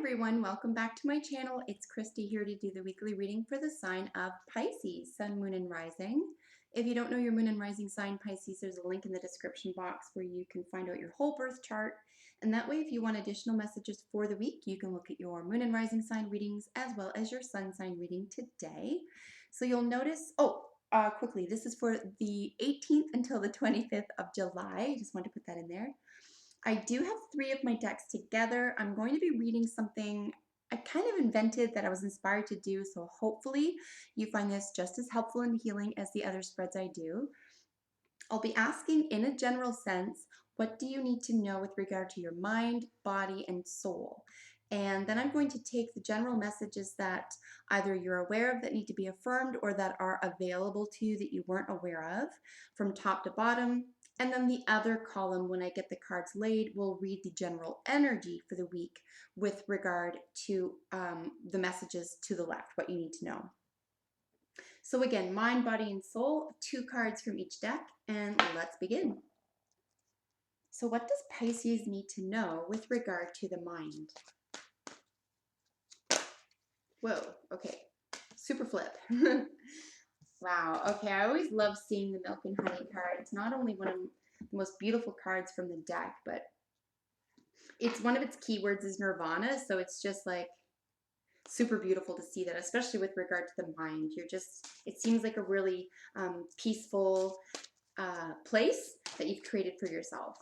everyone, welcome back to my channel. It's Christy here to do the weekly reading for the sign of Pisces, Sun, Moon, and Rising. If you don't know your Moon and Rising sign, Pisces, there's a link in the description box where you can find out your whole birth chart. And that way, if you want additional messages for the week, you can look at your Moon and Rising sign readings as well as your Sun sign reading today. So you'll notice, quickly, this is for the 18th until the 25th of July. I just want to put that in there. I do have 3 of my decks together. I'm going to be reading something I kind of invented that I was inspired to do, so hopefully you find this just as helpful and healing as the other spreads I do. I'll be asking in a general sense, what do you need to know with regard to your mind, body, and soul? And then I'm going to take the general messages that either you're aware of that need to be affirmed or that are available to you that you weren't aware of from top to bottom. And then the other column, when I get the cards laid, will read the general energy for the week with regard to the messages to the left, what you need to know. So again, mind, body, and soul, 2 cards from each deck, and let's begin. So what does Pisces need to know with regard to the mind? Whoa, okay, super flip. Wow, okay, I always love seeing the Milk and Honey card. It's not only one of the most beautiful cards from the deck, but it's one of its keywords is nirvana, so it's just like super beautiful to see that, especially with regard to the mind. It seems like a really peaceful place that you've created for yourself.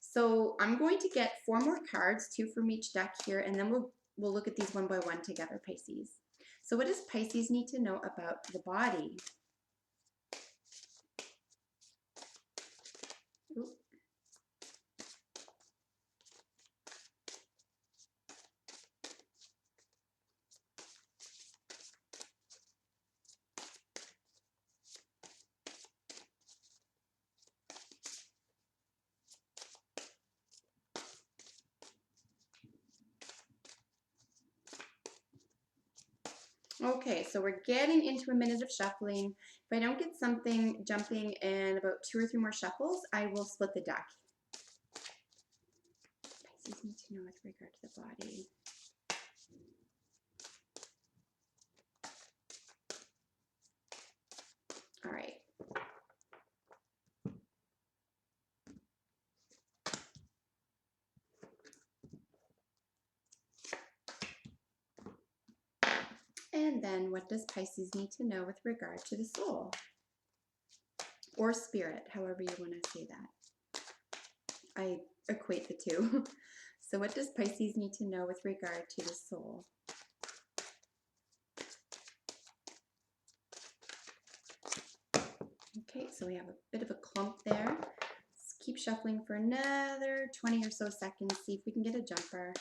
So I'm going to get 4 more cards, 2 from each deck here, and then we'll look at these one by one together, Pisces. So what does Pisces need to know about the body? Ooh. Okay, so we're getting into a minute of shuffling. If I don't get something jumping in about 2 or 3 more shuffles, I will split the deck. Pisces need to know with regard to the body. All right. And then what does Pisces need to know with regard to the soul? Or spirit, however you want to say that. I equate the two. So what does Pisces need to know with regard to the soul? Okay, so we have a bit of a clump there. Let's keep shuffling for another 20 or so seconds, see if we can get a jumper.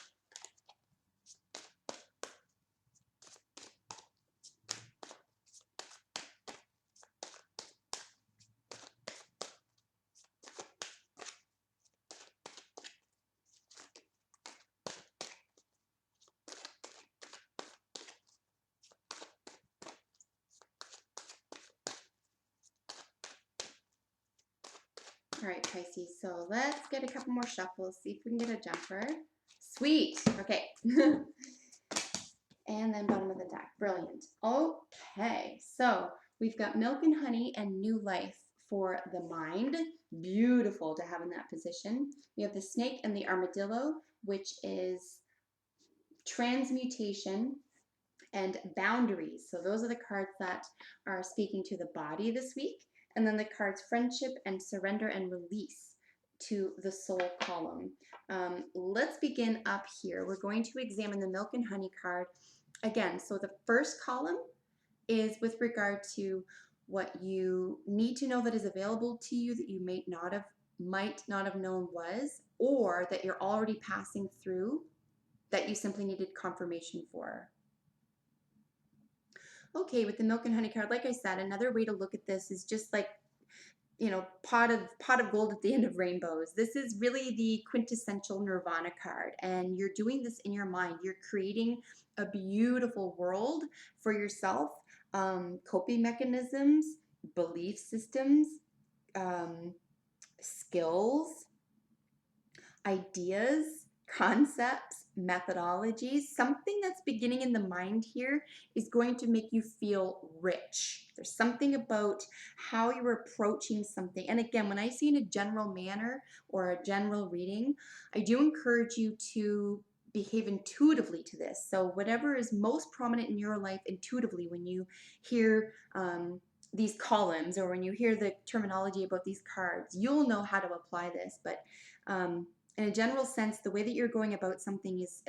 All right, Pisces, so let's get a couple more shuffles, see if we can get a jumper. Sweet, okay. And then bottom of the deck, brilliant. Okay, so we've got Milk and Honey and New Life for the mind. Beautiful to have in that position. We have the Snake and the Armadillo, which is transmutation and boundaries. So those are the cards that are speaking to the body this week. And then the cards Friendship and Surrender and Release to the soul column. Let's begin up here. We're going to examine the Milk and Honey card again. So the first column is with regard to what you need to know that is available to you that you might not have known was, or that you're already passing through that you simply needed confirmation for. Okay, with the Milk and Honey card, like I said, another way to look at this is just like, you know, pot of gold at the end of rainbows. This is really the quintessential nirvana card, and you're doing this in your mind. You're creating a beautiful world for yourself, coping mechanisms, belief systems, skills, ideas, concepts, methodologies, something that's beginning in the mind here is going to make you feel rich. There's something about how you're approaching something. And again, when I say in a general manner or a general reading, I do encourage you to behave intuitively to this. So whatever is most prominent in your life intuitively when you hear these columns or when you hear the terminology about these cards, you'll know how to apply this. But in a general sense, the way that you're going about something is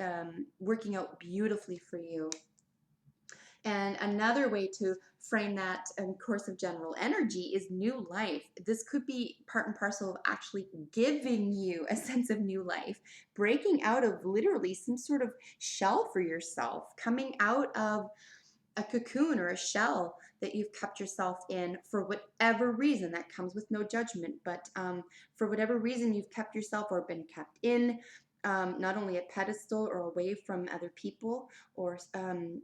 working out beautifully for you. And another way to frame that course of general energy is new life. This could be part and parcel of actually giving you a sense of new life, breaking out of literally some sort of shell for yourself, coming out of a cocoon or a shell that you've kept yourself in for whatever reason. That comes with no judgment, but for whatever reason you've kept yourself or been kept in not only a pedestal or away from other people or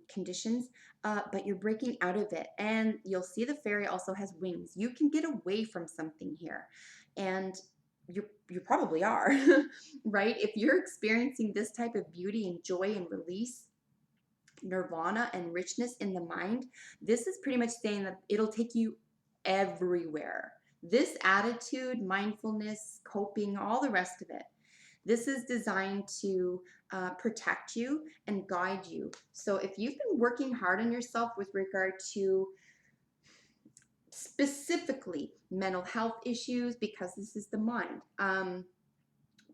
conditions, but you're breaking out of it. And you'll see the fairy also has wings. You can get away from something here, and you probably are, right? If you're experiencing this type of beauty and joy and release, nirvana and richness in the mind, this is pretty much saying that it'll take you everywhere. This attitude, mindfulness, coping, all the rest of it, this is designed to protect you and guide you. So if you've been working hard on yourself with regard to specifically mental health issues, because this is the mind,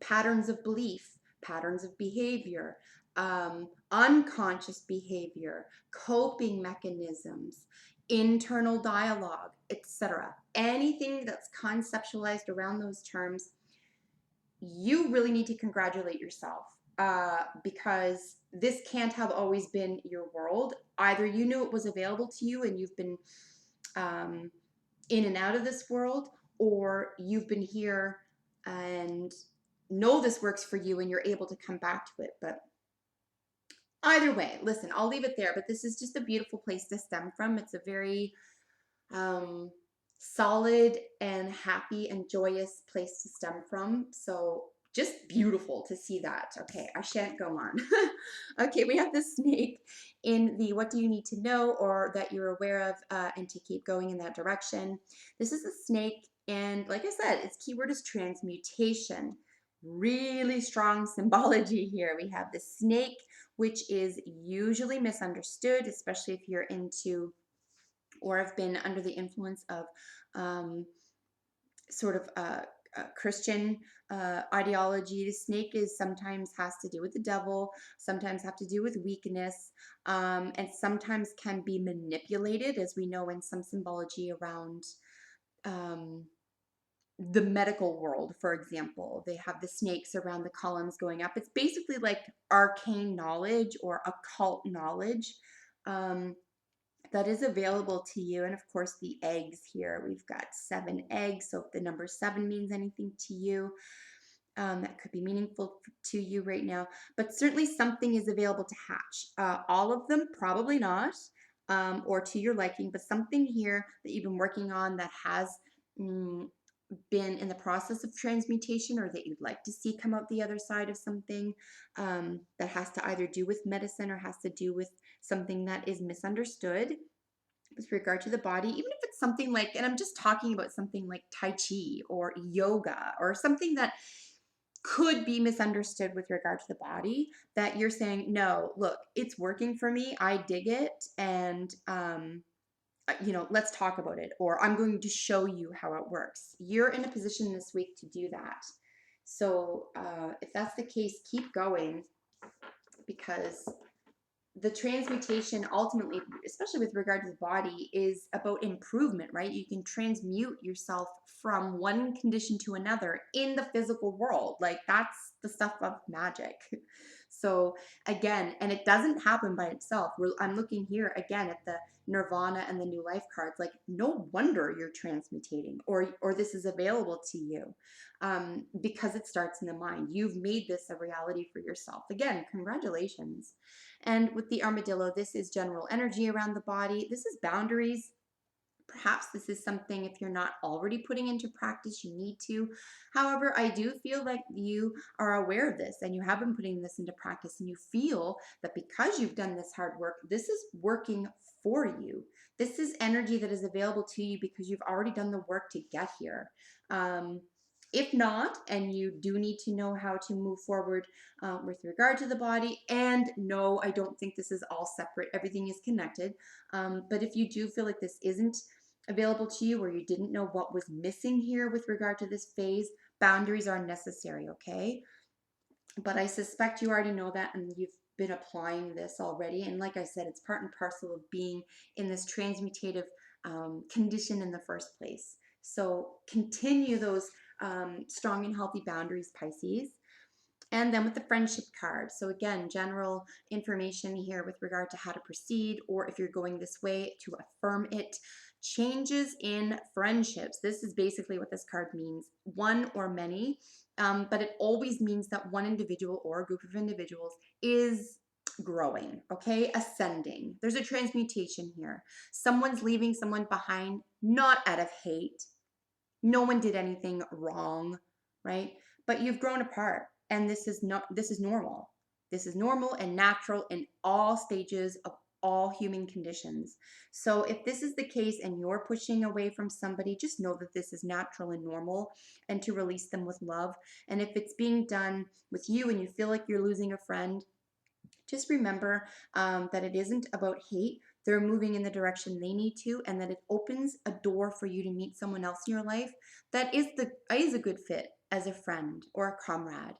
patterns of belief, patterns of behavior, unconscious behavior, coping mechanisms, internal dialogue, etc. Anything that's conceptualized around those terms, you really need to congratulate yourself because this can't have always been your world. Either you knew it was available to you and you've been in and out of this world, or you've been here and know this works for you and you're able to come back to it. But either way, listen, I'll leave it there, but this is just a beautiful place to stem from. It's a very solid and happy and joyous place to stem from. So just beautiful to see that. Okay, I shan't go on. Okay, we have the snake in the what do you need to know or that you're aware of, and to keep going in that direction. This is a snake, and like I said, its keyword is transmutation. Really strong symbology here. We have the snake, which is usually misunderstood, especially if you're into or have been under the influence of sort of Christian ideology. The snake is sometimes has to do with the devil, sometimes have to do with weakness, and sometimes can be manipulated, as we know in some symbology around the medical world, for example. They have the snakes around the columns going up. It's basically like arcane knowledge or occult knowledge. That is available to you. And of course, the eggs here. We've got 7 eggs. So if the number 7 means anything to you, that could be meaningful to you right now. But certainly something is available to hatch. All of them, probably not, or to your liking, but something here that you've been working on that has been in the process of transmutation or that you'd like to see come out the other side of something that has to either do with medicine or has to do with something that is misunderstood with regard to the body, even if it's something like, and I'm just talking about something like Tai Chi or yoga or something that could be misunderstood with regard to the body, that you're saying, no, look, it's working for me. I dig it. And, let's talk about it, or I'm going to show you how it works. You're in a position this week to do that. So if that's the case, keep going, because the transmutation ultimately, especially with regard to the body, is about improvement, right? You can transmute yourself from one condition to another in the physical world. Like, that's the stuff of magic. So again, and it doesn't happen by itself. I'm looking here again at the Nirvana and the New Life cards. Like, no wonder you're transmutating, or this is available to you, because it starts in the mind. You've made this a reality for yourself. Again, congratulations. And with the armadillo, this is general energy around the body. This is boundaries. Perhaps this is something, if you're not already putting into practice, you need to. However, I do feel like you are aware of this and you have been putting this into practice, and you feel that because you've done this hard work, this is working for you. This is energy that is available to you because you've already done the work to get here. If not, and you do need to know how to move forward with regard to the body, and no, I don't think this is all separate. Everything is connected. But if you do feel like this isn't available to you, or you didn't know what was missing here with regard to this phase, boundaries are necessary, okay? But I suspect you already know that, and you've been applying this already. And like I said, it's part and parcel of being in this transmutative condition in the first place. So continue those strong and healthy boundaries, Pisces. And then with the friendship card. So again, general information here with regard to how to proceed, or if you're going this way, to affirm it. Changes in friendships. This is basically what this card means. One or many, but it always means that one individual or a group of individuals is growing, okay? Ascending. There's a transmutation here. Someone's leaving someone behind, not out of hate. No one did anything wrong, right? But you've grown apart, and this is normal. This is normal and natural in all stages of all human conditions. So if this is the case and you're pushing away from somebody, just know that this is natural and normal, and to release them with love. And if it's being done with you and you feel like you're losing a friend, just remember that it isn't about hate. They're moving in the direction they need to, and that it opens a door for you to meet someone else in your life that is a good fit as a friend or a comrade,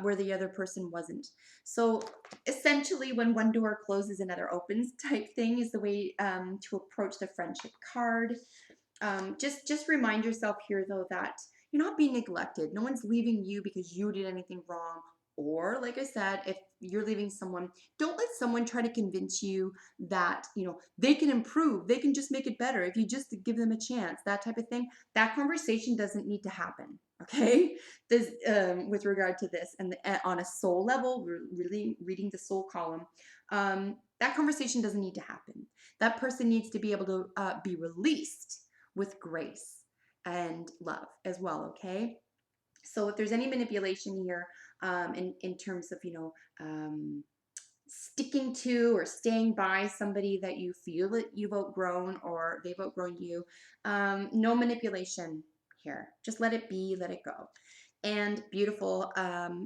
where the other person wasn't. So essentially, when one door closes, another opens type thing is the way to approach the friendship card. Just remind yourself here, though, that you're not being neglected. No one's leaving you because you did anything wrong. Or, like I said, if you're leaving someone, don't let someone try to convince you that, they can improve. They can just make it better if you just give them a chance, that type of thing. That conversation doesn't need to happen, okay? This, with regard to this, and on a soul level, we're really reading the soul column, that conversation doesn't need to happen. That person needs to be able to be released with grace and love as well, okay? So if there's any manipulation here, in terms of, sticking to or staying by somebody that you feel that you've outgrown or they've outgrown you, no manipulation here. Just let it be, let it go. And beautiful.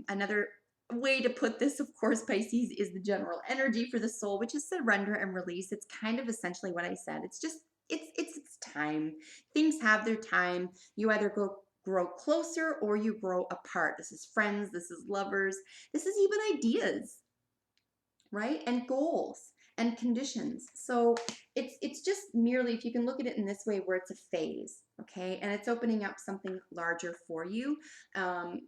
Another way to put this, of course, Pisces, is the general energy for the soul, which is surrender and release. It's kind of essentially what I said. It's just, it's time. Things have their time. You either grow closer or you grow apart. This is friends, this is lovers, this is even ideas, right? And goals and conditions. So it's just merely, if you can look at it in this way, where it's a phase, okay? And it's opening up something larger for you, and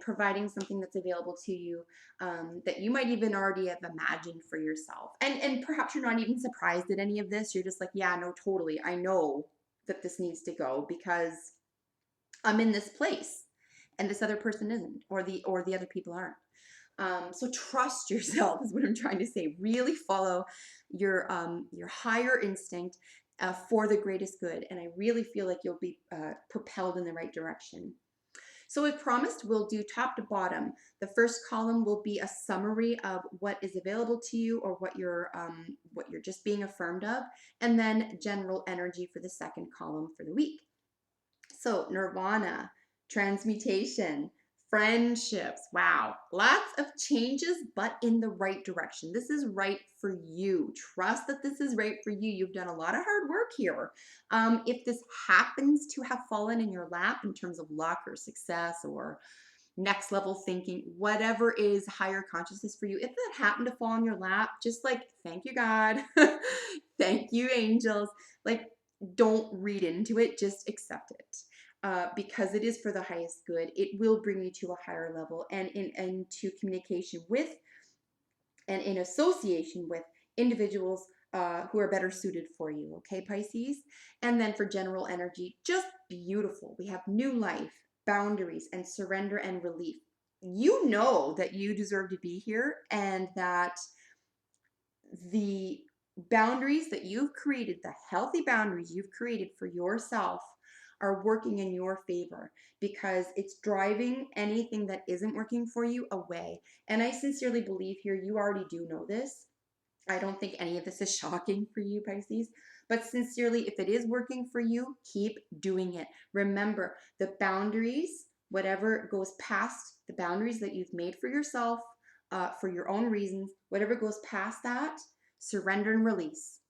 providing something that's available to you, that you might even already have imagined for yourself. And perhaps you're not even surprised at any of this. You're just like, yeah, no, totally. I know that this needs to go because I'm in this place and this other person isn't, or the other people aren't. So trust yourself is what I'm trying to say. Really follow your higher instinct for the greatest good, and I really feel like you'll be propelled in the right direction. So as promised, we'll do top to bottom. The first column will be a summary of what is available to you, or what you're just being affirmed of, and then general energy for the second column for the week. So nirvana, transmutation, friendships. Wow, lots of changes, but in the right direction. This is right for you. Trust that this is right for you. You've done a lot of hard work here. If this happens to have fallen in your lap in terms of luck or success or next level thinking, whatever is higher consciousness for you, if that happened to fall in your lap, just like, thank you, God. Thank you, angels. Like, don't read into it, just accept it. Because it is for the highest good. It will bring you to a higher level, and into communication with and in association with individuals who are better suited for you, okay, Pisces? And then for general energy, just beautiful. We have new life, boundaries, and surrender and relief. You know that you deserve to be here, and that the boundaries that you've created, the healthy boundaries you've created for yourself, are working in your favor, because it's driving anything that isn't working for you away. And I sincerely believe here, you already do know this. I don't think any of this is shocking for you, Pisces. But sincerely, if it is working for you, keep doing it. Remember, the boundaries, whatever goes past the boundaries that you've made for yourself, for your own reasons, whatever goes past that, surrender and release.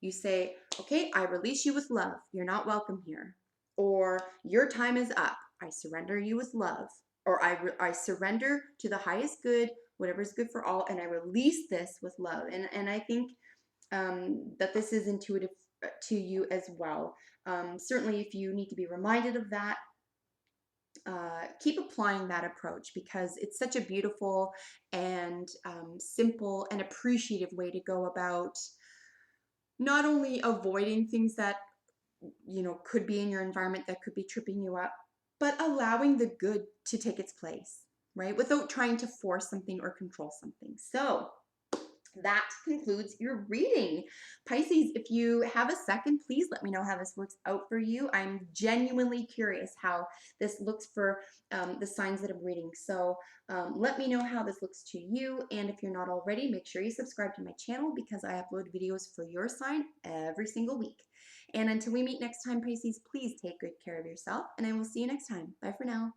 You say, okay, I release you with love. You're not welcome here. Or your time is up. I surrender you with love. Or I surrender to the highest good, whatever is good for all, and I release this with love. And I think that this is intuitive to you as well. Certainly, if you need to be reminded of that, keep applying that approach, because it's such a beautiful and simple and appreciative way to go about not only avoiding things that could be in your environment that could be tripping you up, but allowing the good to take its place, right? Without trying to force something or control something. So that concludes your reading. Pisces, if you have a second, please let me know how this works out for you. I'm genuinely curious how this looks for the signs that I'm reading. So let me know how this looks to you. And if you're not already, make sure you subscribe to my channel, because I upload videos for your sign every single week. And until we meet next time, Pisces, please take good care of yourself, and I will see you next time. Bye for now.